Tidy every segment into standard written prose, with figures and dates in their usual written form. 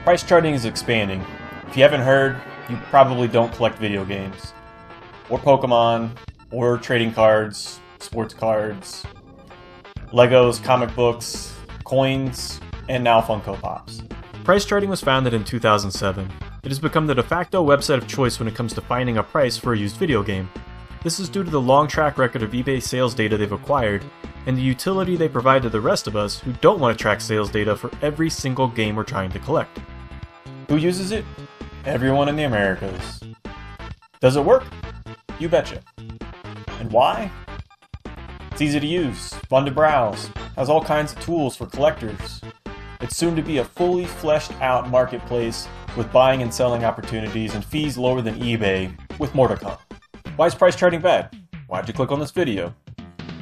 Price charting is expanding. If you haven't heard, you probably don't collect video games, or Pokemon, or trading cards, sports cards, Legos, comic books, coins, and now Funko Pops. Price charting was founded in 2007. It has become the de facto website of choice when it comes to finding a price for a used video game. This is due to the long track record of eBay sales data they've acquired, and the utility they provide to the rest of us who don't want to track sales data for every single game we're trying to collect. Who uses it? Everyone in the Americas. Does it work? You betcha. And why? It's easy to use, fun to browse, has all kinds of tools for collectors. It's soon to be a fully fleshed out marketplace with buying and selling opportunities and fees lower than eBay, with more to come. Why is price charting bad? Why'd you click on this video?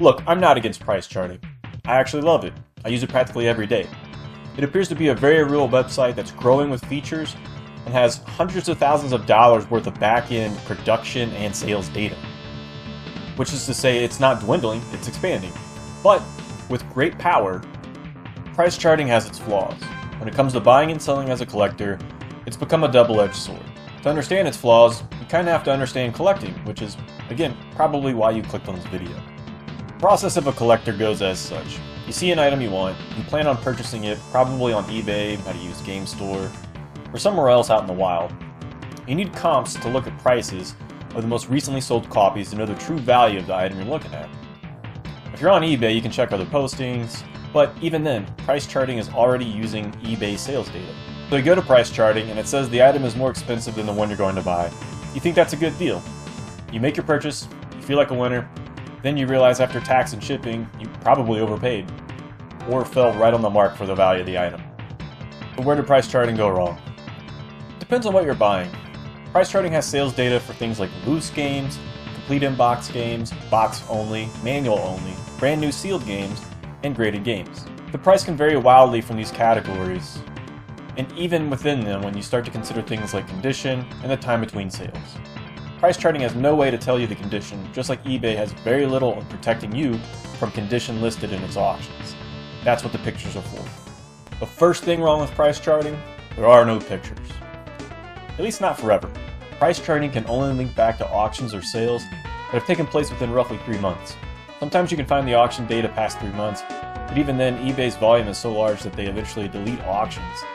Look, I'm not against price charting. I actually love it. I use it practically every day. It appears to be a very real website that's growing with features and has hundreds of thousands of dollars worth of back-end production and sales data. Which is to say, it's not dwindling, it's expanding. But with great power, price charting has its flaws. When it comes to buying and selling as a collector, it's become a double-edged sword. To understand its flaws, you kind of have to understand collecting, which is, again, probably why you clicked on this video. The process of a collector goes as such. You see an item you want, you plan on purchasing it, probably on eBay, at a used game store, or somewhere else out in the wild. You need comps to look at prices of the most recently sold copies to know the true value of the item you're looking at. If you're on eBay, you can check other postings, but even then, price charting is already using eBay sales data. So you go to price charting and it says the item is more expensive than the one you're going to buy. You think that's a good deal. You make your purchase, you feel like a winner, then you realize after tax and shipping, you probably overpaid, or fell right on the mark for the value of the item. But where did price charting go wrong? Depends on what you're buying. Price charting has sales data for things like loose games, complete in-box games, box only, manual only, brand new sealed games, and graded games. The price can vary wildly from these categories, and even within them when you start to consider things like condition and the time between sales. Price charting has no way to tell you the condition, just like eBay has very little in protecting you from condition listed in its auctions. That's what the pictures are for. The first thing wrong with price charting, there are no pictures. At least not forever. Price charting can only link back to auctions or sales that have taken place within roughly 3 months. Sometimes you can find the auction data past 3 months, but even then eBay's volume is so large that they eventually delete auctions.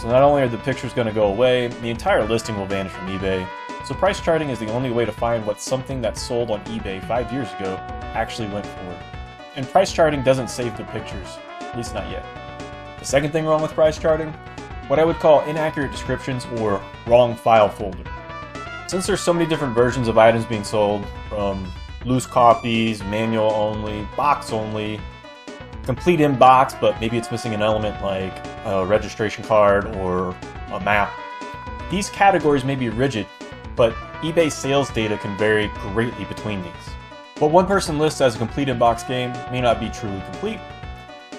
So not only are the pictures going to go away, the entire listing will vanish from eBay. So price charting is the only way to find what something that sold on eBay 5 years ago actually went for. And price charting doesn't save the pictures, at least not yet. The second thing wrong with price charting, what I would call inaccurate descriptions or wrong file folder. Since there's so many different versions of items being sold, from loose copies, manual only, box only, complete in box but maybe it's missing an element like a registration card or a map. These categories may be rigid, but eBay sales data can vary greatly between these. What one person lists as a complete in-box game may not be truly complete,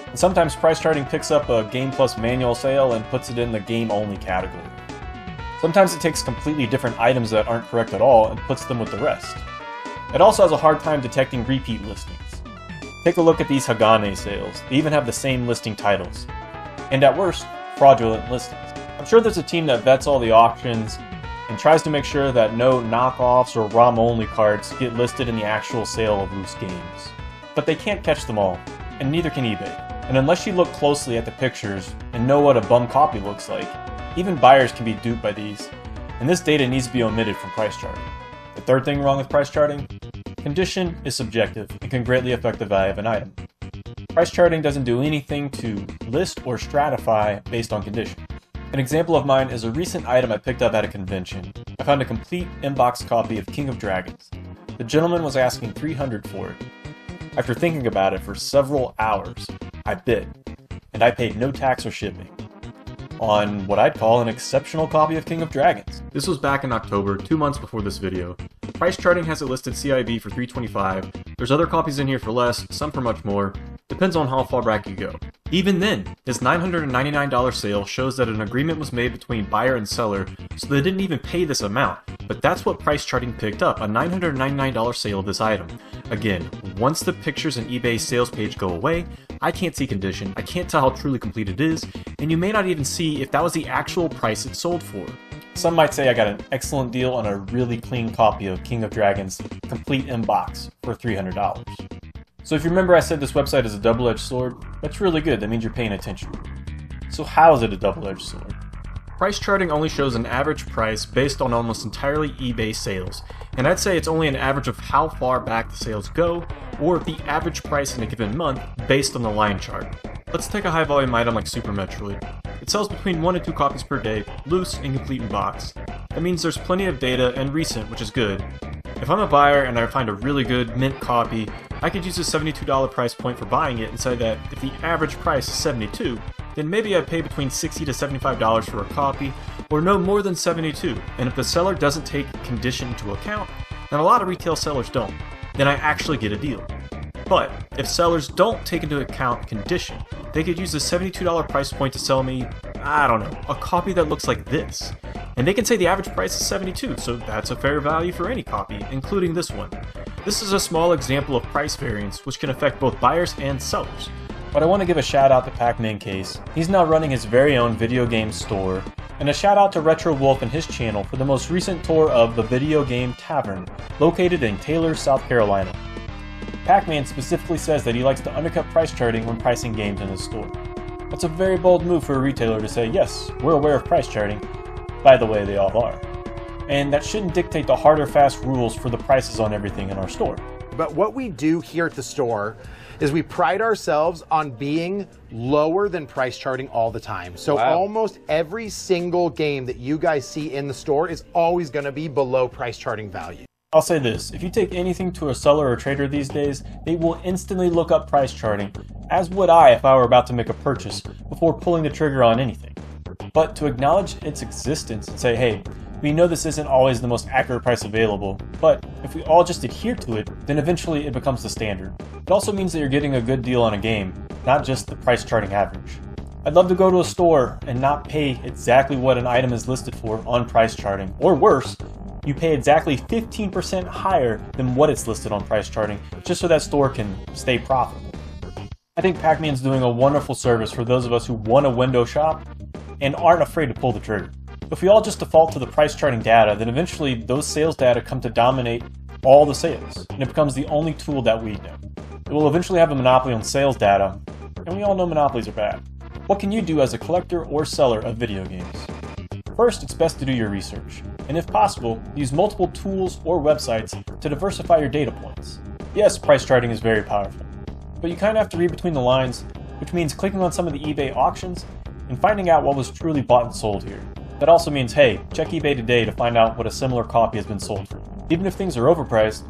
and sometimes price charting picks up a game plus manual sale and puts it in the game only category. Sometimes it takes completely different items that aren't correct at all and puts them with the rest. It also has a hard time detecting repeat listings. Take a look at these Hagane sales. They even have the same listing titles. And at worst, fraudulent listings. I'm sure there's a team that vets all the auctions and tries to make sure that no knockoffs or ROM-only cards get listed in the actual sale of loose games. But they can't catch them all, and neither can eBay. And unless you look closely at the pictures and know what a bum copy looks like, even buyers can be duped by these, and this data needs to be omitted from price charting. The third thing wrong with price charting? Condition is subjective and can greatly affect the value of an item. Price charting doesn't do anything to list or stratify based on condition. An example of mine is a recent item I picked up at a convention. I found a complete in-box copy of King of Dragons. The gentleman was asking $300 for it. After thinking about it for several hours, I bid, and I paid no tax or shipping on what I'd call an exceptional copy of King of Dragons. This was back in October, 2 months before this video. Price charting has it listed CIB for $325. There's other copies in here for less, some for much more. Depends on how far back you go. Even then, this $999 sale shows that an agreement was made between buyer and seller, so they didn't even pay this amount. But that's what price charting picked up, a $999 sale of this item. Again, once the pictures in eBay's sales page go away, I can't see condition, I can't tell how truly complete it is, and you may not even see if that was the actual price it sold for. Some might say I got an excellent deal on a really clean copy of King of Dragons complete in box for $300. So if you remember, I said this website is a double-edged sword. That's really good, that means you're paying attention. So how is it a double-edged sword? Price charting only shows an average price based on almost entirely eBay sales, and I'd say it's only an average of how far back the sales go, or the average price in a given month based on the line chart. Let's take a high volume item like Super Metroid. It sells between 1 and 2 copies per day, loose and complete in box. That means there's plenty of data and recent, which is good. If I'm a buyer and I find a really good mint copy, I could use a $72 price point for buying it and say that if the average price is $72, then maybe I'd pay between $60 to $75 for a copy, or no more than $72, and if the seller doesn't take condition into account, and a lot of retail sellers don't, then I actually get a deal. But if sellers don't take into account condition, they could use the $72 price point to sell me, I don't know, a copy that looks like this. And they can say the average price is $72, so that's a fair value for any copy, including this one. This is a small example of price variance, which can affect both buyers and sellers. But I want to give a shout out to Pacman Case. He's now running his very own video game store, and a shout out to Retro Wolf and his channel for the most recent tour of the Video Game Cavern, located in Taylor, South Carolina. Pacman specifically says that he likes to undercut price charting when pricing games in his store. That's a very bold move for a retailer to say, yes, we're aware of price charting. By the way, they all are. And that shouldn't dictate the hard or fast rules for the prices on everything in our store. But what we do here at the store is we pride ourselves on being lower than price charting all the time. So almost every single game that you guys see in the store is always going to be below price charting value. I'll say this, if you take anything to a seller or trader these days, they will instantly look up price charting, as would I if I were about to make a purchase before pulling the trigger on anything. But to acknowledge its existence and say, hey, we know this isn't always the most accurate price available, but if we all just adhere to it, then eventually it becomes the standard. It also means that you're getting a good deal on a game, not just the price charting average. I'd love to go to a store and not pay exactly what an item is listed for on price charting, or worse, you pay exactly 15% higher than what it's listed on price charting, just so that store can stay profitable. I think Pacman's doing a wonderful service for those of us who want to window shop and aren't afraid to pull the trigger. If we all just default to the price charting data, then eventually those sales data come to dominate all the sales, and it becomes the only tool that we know. It will eventually have a monopoly on sales data, and we all know monopolies are bad. What can you do as a collector or seller of video games? First, it's best to do your research, and if possible, use multiple tools or websites to diversify your data points. Yes, price charting is very powerful, but you kind of have to read between the lines, which means clicking on some of the eBay auctions and finding out what was truly bought and sold here. That also means, hey, check eBay today to find out what a similar copy has been sold for. Even if things are overpriced,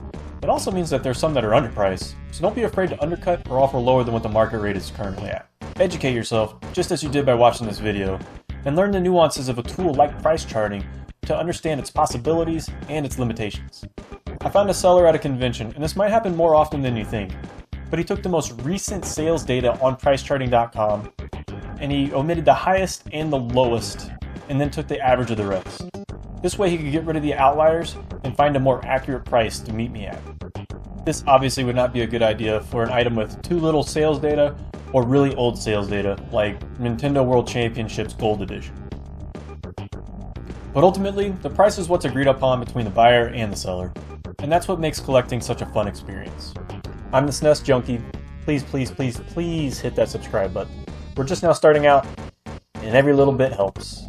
it also means that there's some that are underpriced, so don't be afraid to undercut or offer lower than what the market rate is currently at. Educate yourself, just as you did by watching this video, and learn the nuances of a tool like price charting to understand its possibilities and its limitations. I found a seller at a convention, and this might happen more often than you think, but he took the most recent sales data on pricecharting.com, and he omitted the highest and the lowest, and then took the average of the rest. This way he could get rid of the outliers and find a more accurate price to meet me at. This obviously would not be a good idea for an item with too little sales data or really old sales data, like Nintendo World Championships Gold Edition. But ultimately, the price is what's agreed upon between the buyer and the seller, and that's what makes collecting such a fun experience. I'm the SNES Junkie. Please, please, please, please hit that subscribe button. We're just now starting out, and every little bit helps.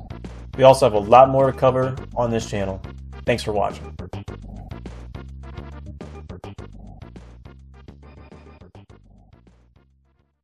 We also have a lot more to cover on this channel. Thanks for watching.